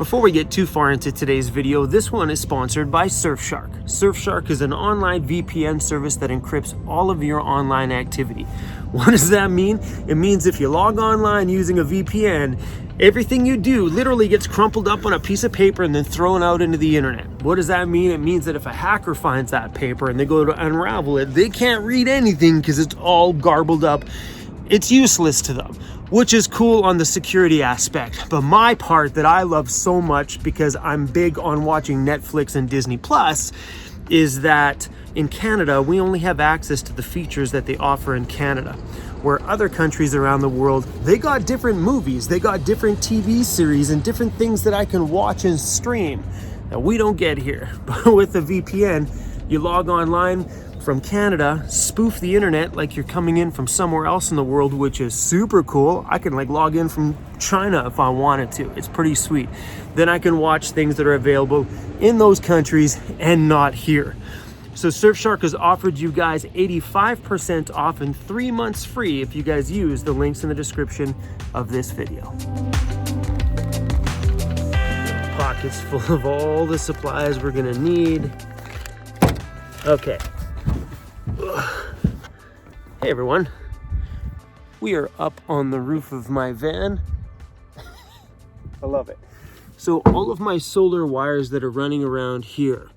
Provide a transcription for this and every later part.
Before we get too far into today's video, this one is sponsored by Surfshark. Surfshark is an online VPN service that encrypts all of your online activity. What does that mean? It means if you log online using a VPN, everything you do literally gets crumpled up on a piece of paper and then thrown out into the internet. What does that mean? It means that if a hacker finds that paper and they go to unravel it, they can't read anything because it's all garbled up. It's useless to them, which is cool on the security aspect. But my part that I love so much, because I'm big on watching Netflix and Disney Plus, is that in Canada, we only have access to the features that they offer in Canada. Where other countries around the world, they got different movies, they got different TV series and different things that I can watch and stream that we don't get here. But with the VPN, you log online from Canada, spoof the internet like you're coming in from somewhere else in the world, which is super cool. I can like log in from China if I wanted to. It's pretty sweet. Then I can watch things that are available in those countries and not here. So Surfshark has offered you guys 85% off and 3 months free if you guys use the links in the description of this video. Pockets full of all the supplies we're gonna need. Okay. Hey everyone, we are up on the roof of my van. I love it. So all of my solar wires that are running around here,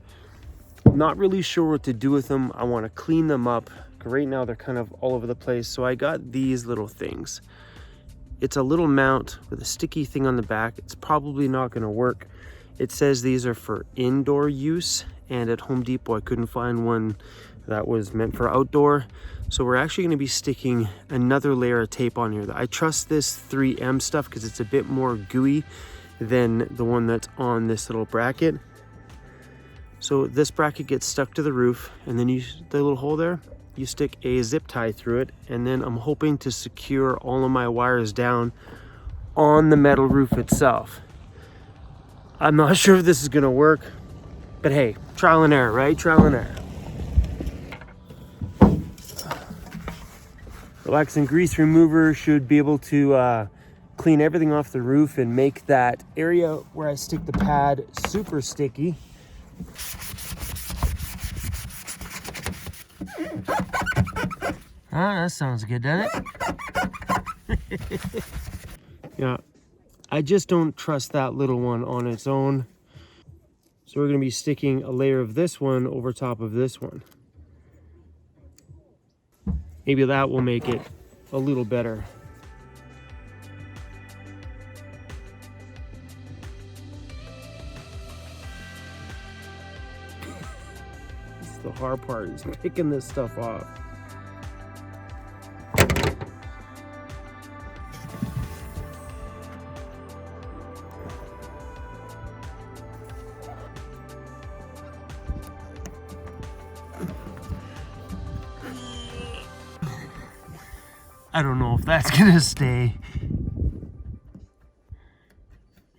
not really sure what to do with them. I want to clean them up. Right now they're kind of all over the place. So I got these little things. It's a little mount with a sticky thing on the back. It's probably not going to work. It says these are for indoor use, and at Home Depot I couldn't find one that was meant for outdoor. So we're actually going to be sticking another layer of tape on here. I trust this 3M stuff because it's a bit more gooey than the one that's on this little bracket. So this bracket gets stuck to the roof, and then the little hole there, you stick a zip tie through it, and then I'm hoping to secure all of my wires down on the metal roof itself. I'm not sure if this is going to work, but hey, trial and error, right? Trial and error. Relaxing grease remover should be able to clean everything off the roof and make that area where I stick the pad super sticky. Ah, that sounds good, doesn't it? Yeah, I just don't trust that little one on its own. So we're going to be sticking a layer of this one over top of this one. Maybe that will make it a little better. This is the hard part, is picking this stuff off. I don't know if that's gonna stay.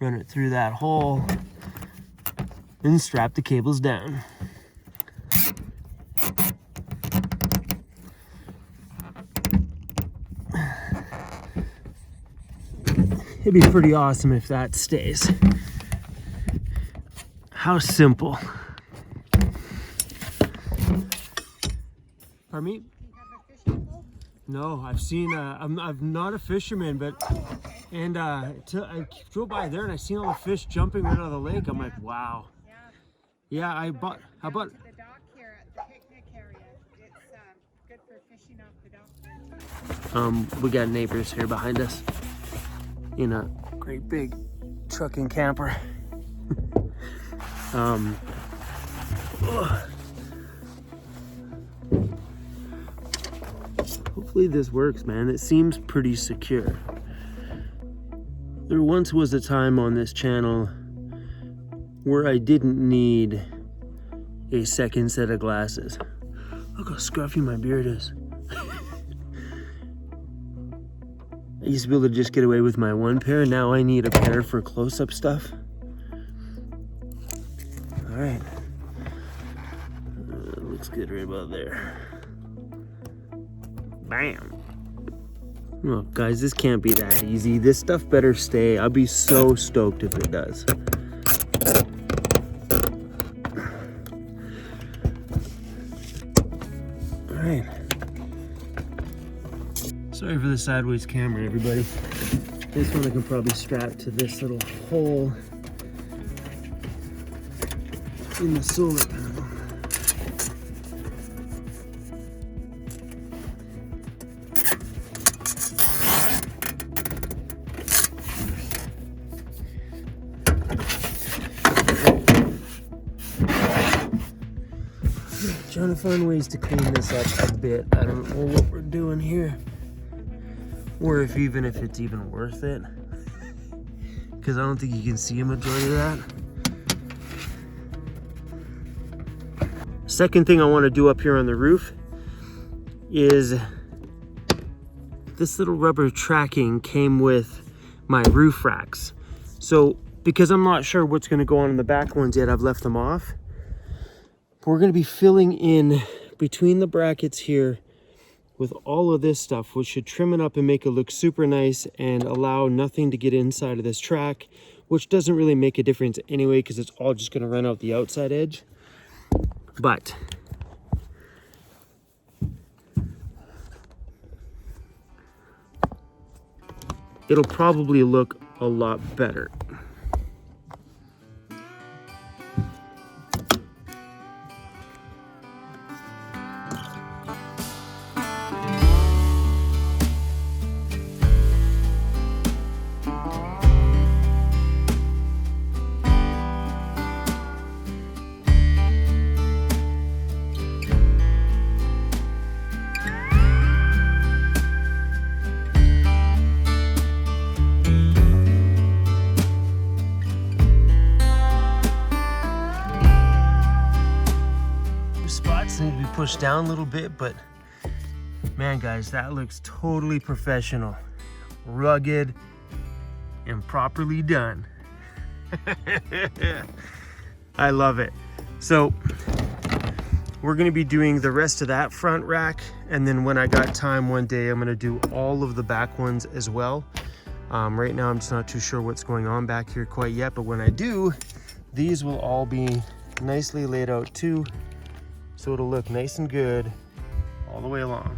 Run it through that hole and strap the cables down. It'd be pretty awesome if that stays. How simple. Pardon me? No, I've seen, I'm not a fisherman, but, and I drove by there and I seen all the fish jumping right out of the lake. I'm like, wow. Yeah, I bought, how about? The dock here at the picnic area, it's good for fishing off the dock. We got neighbors here behind us in a great big truck and camper. Hopefully this works, man. It seems pretty secure. There once was a time on this channel where I didn't need a second set of glasses. Look how scruffy my beard is. I used to be able to just get away with my one pair. Now I need a pair for close-up stuff. All right. Looks good right about there. Bam. Well, guys, this can't be that easy. This stuff better stay. I'll be so stoked if it does. All right. Sorry for the sideways camera, everybody. This one I can probably strap to this little hole in the solar panel. Trying to find ways to clean this up a bit. I don't know what we're doing here, or if it's even worth it, because I don't think you can see a majority of that. Second thing I want to do up here on the roof is this little rubber tracking came with my roof racks. So because I'm not sure what's going to go on in the back ones yet, I've left them off. We're going to be filling in between the brackets here with all of this stuff, which should trim it up and make it look super nice and allow nothing to get inside of this track, which doesn't really make a difference anyway because it's all just going to run out the outside edge. But it'll probably look a lot better. Need to be pushed down a little bit, but man, guys, that looks totally professional, rugged, and properly done. I love it. So we're going to be doing the rest of that front rack, and then when I got time one day, I'm going to do all of the back ones as well. Right now I'm just not too sure what's going on back here quite yet, but when I do, these will all be nicely laid out too. So it'll look nice and good all the way along.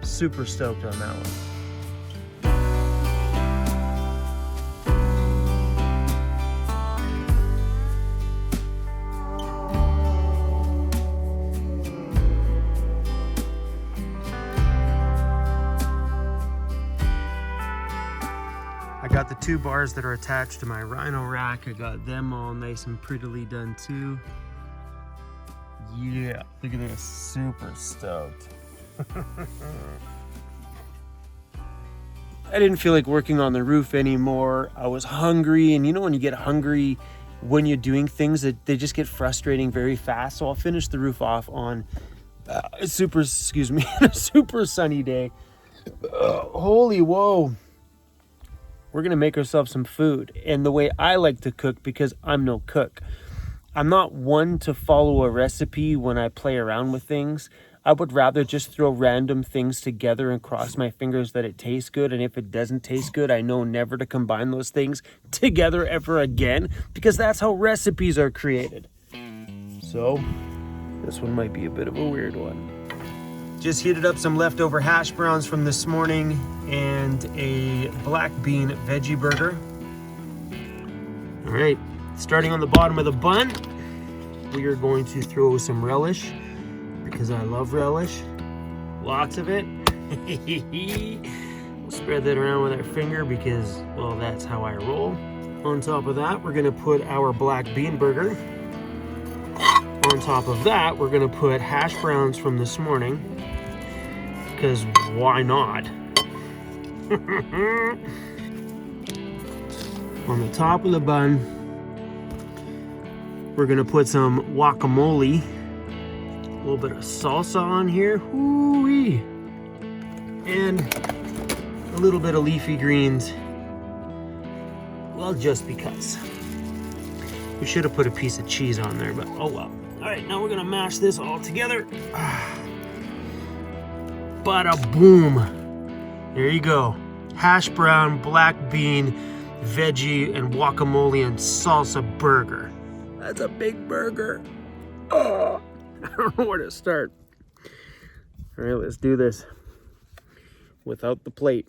Super stoked on that one. I got the 2 bars that are attached to my Rhino rack. I got them all nice and prettily done too. Yeah, look at this, super stoked. I didn't feel like working on the roof anymore. I was hungry, and you know when you get hungry when you're doing things that they just get frustrating very fast. So I'll finish the roof off on a super sunny day. Holy whoa. We're gonna make ourselves some food. And the way I like to cook, because I'm no cook, I'm not one to follow a recipe when I play around with things. I would rather just throw random things together and cross my fingers that it tastes good. And if it doesn't taste good, I know never to combine those things together ever again, because that's how recipes are created. So this one might be a bit of a weird one. Just heated up some leftover hash browns from this morning and a black bean veggie burger. All right. Starting on the bottom of the bun, we are going to throw some relish, because I love relish. Lots of it. We'll spread that around with our finger because, well, that's how I roll. On top of that, we're gonna put our black bean burger. On top of that, we're gonna put hash browns from this morning, because why not? On the top of the bun, we're gonna put some guacamole, a little bit of salsa on here, whoo-wee, and a little bit of leafy greens, well, just because. We should have put a piece of cheese on there, but oh well. All right, now we're gonna mash this all together. Bada boom. There you go. Hash brown, black bean, veggie, and guacamole and salsa burger. That's a big burger. Oh, I don't know where to start. All right, let's do this without the plate.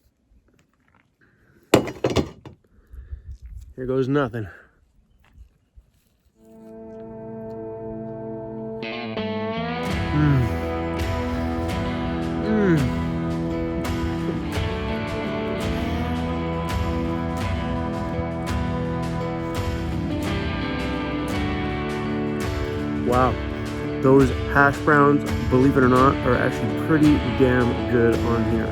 Here goes nothing. Wow, those hash browns, believe it or not, are actually pretty damn good on here.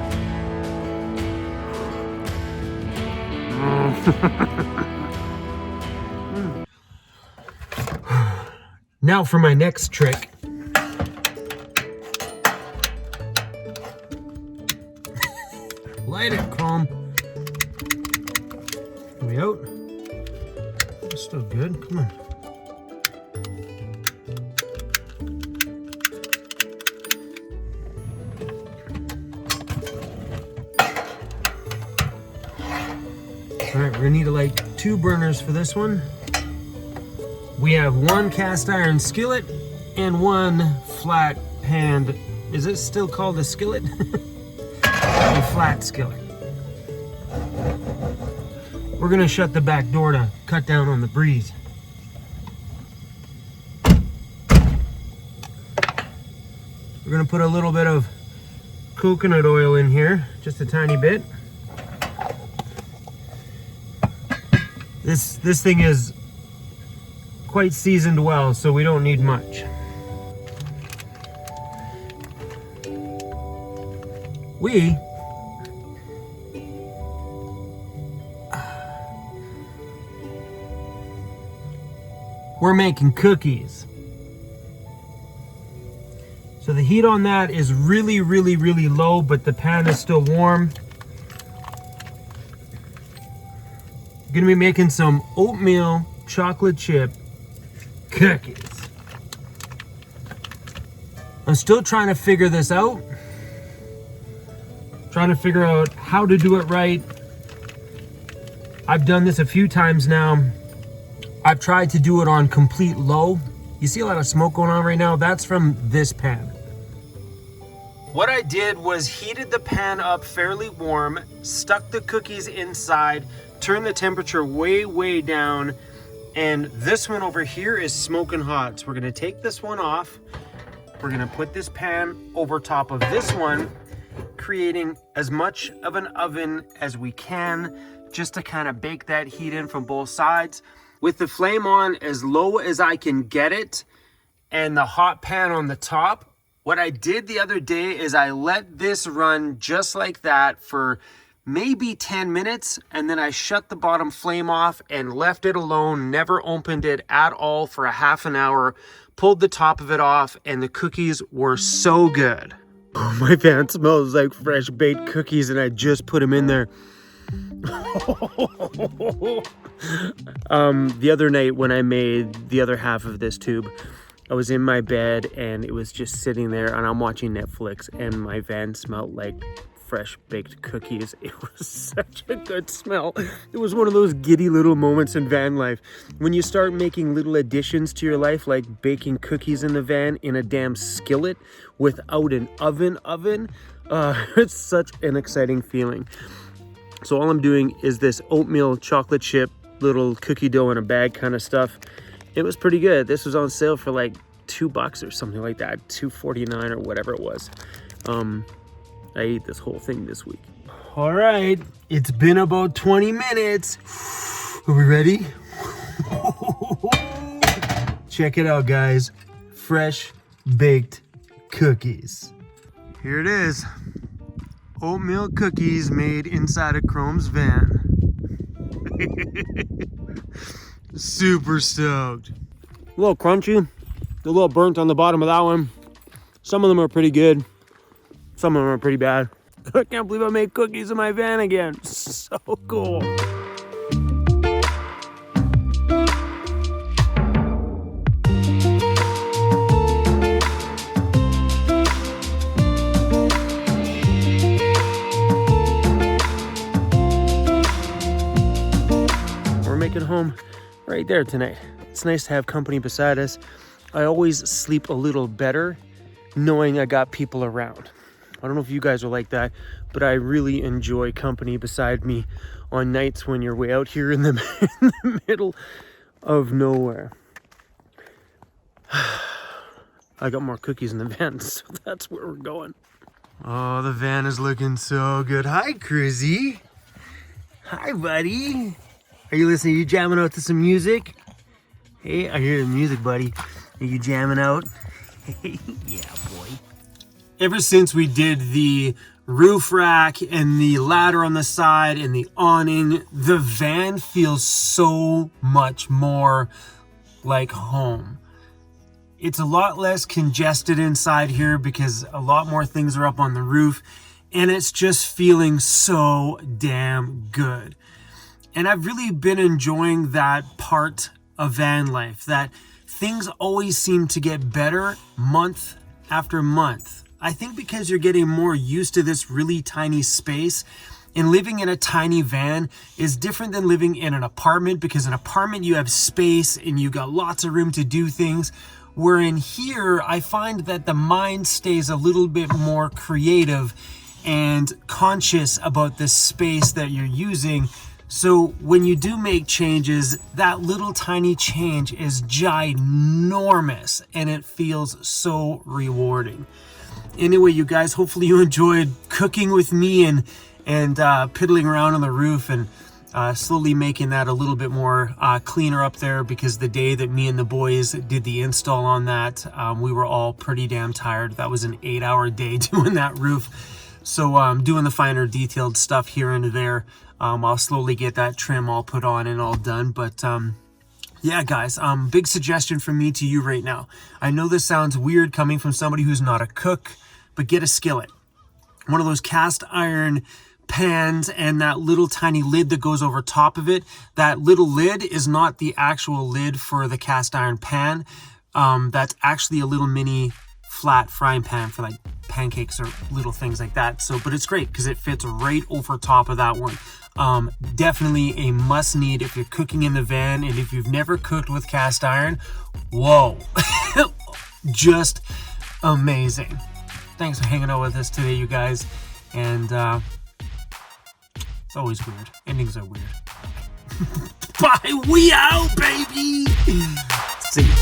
Now for my next trick. Light it, Chrome. Are we out? It's still good. Come on. All right, we're gonna need to light 2 burners for this one. We have 1 cast iron skillet and 1 flat panned. Is it still called a skillet? A flat skillet. We're gonna shut the back door to cut down on the breeze. We're gonna put a little bit of coconut oil in here, just a tiny bit. This thing is quite seasoned well, so we don't need much. We're making cookies. So the heat on that is really, really, really low, but the pan is still warm. Gonna be making some oatmeal chocolate chip cookies. I'm still trying to figure this out. Trying to figure out how to do it right. I've done this a few times now. I've tried to do it on complete low. You see a lot of smoke going on right now? That's from this pan. What I did was heated the pan up fairly warm, stuck the cookies inside, turned the temperature way, way down, and this one over here is smoking hot. So we're gonna take this one off. We're gonna put this pan over top of this one, creating as much of an oven as we can, just to kind of bake that heat in from both sides. With the flame on as low as I can get it, and the hot pan on the top. What I did the other day is I let this run just like that for maybe 10 minutes, and then I shut the bottom flame off and left it alone, never opened it at all for a half an hour, pulled the top of it off, and the cookies were so good. Oh, my pan smells like fresh baked cookies, and I just put them in there. The other night when I made the other half of this tube, I was in my bed and it was just sitting there and I'm watching Netflix and my van smelled like fresh baked cookies. It was such a good smell. It was one of those giddy little moments in van life. When you start making little additions to your life, like baking cookies in the van in a damn skillet without an oven, it's such an exciting feeling. So all I'm doing is this oatmeal chocolate chip, little cookie dough in a bag kind of stuff. It was pretty good. This was on sale for like $2 or something like that, $2.49 or whatever it was. I ate this whole thing this week. All right, it's been about 20 minutes. Are we ready? Check it out, guys. Fresh baked cookies. Here it is. Oatmeal cookies made inside of Chrome's van. Super stoked. A little crunchy, a little burnt on the bottom of that one. Some of them are pretty good. Some of them are pretty bad. I can't believe I made cookies in my van again. So cool. We're making home right there tonight. It's nice to have company beside us. I always sleep a little better knowing I got people around. I don't know if you guys are like that, but I really enjoy company beside me on nights when you're way out here in the, in the middle of nowhere. I got more cookies in the van, so that's where we're going. Oh, the van is looking so good. Hi, CRUZ. Hi, buddy. Are you listening? Are you jamming out to some music? Hey, I hear the music, buddy. Are you jamming out? Yeah, boy. Ever since we did the roof rack and the ladder on the side and the awning, the van feels so much more like home. It's a lot less congested inside here because a lot more things are up on the roof, and it's just feeling so damn good. And I've really been enjoying that part of van life, that things always seem to get better month after month. I think because you're getting more used to this really tiny space, and living in a tiny van is different than living in an apartment, because an apartment you have space and you got lots of room to do things. Where in here, I find that the mind stays a little bit more creative and conscious about the space that you're using. So when you do make changes, that little tiny change is ginormous and it feels so rewarding. Anyway, you guys, hopefully you enjoyed cooking with me and piddling around on the roof and slowly making that a little bit more cleaner up there, because the day that me and the boys did the install on that, we were all pretty damn tired. That was an 8-hour day doing that roof. So doing the finer detailed stuff here and there. I'll slowly get that trim all put on and all done. But yeah, guys, big suggestion from me to you right now. I know this sounds weird coming from somebody who's not a cook, but get a skillet. One of those cast iron pans, and that little tiny lid that goes over top of it. That little lid is not the actual lid for the cast iron pan. That's actually a little mini flat frying pan for like pancakes or little things like that. So, but it's great because it fits right over top of that one. Definitely a must need if you're cooking in the van, and if you've never cooked with cast iron, whoa, just amazing. Thanks for hanging out with us today, you guys. And it's always weird. Endings are weird. Bye. We out, baby. See ya.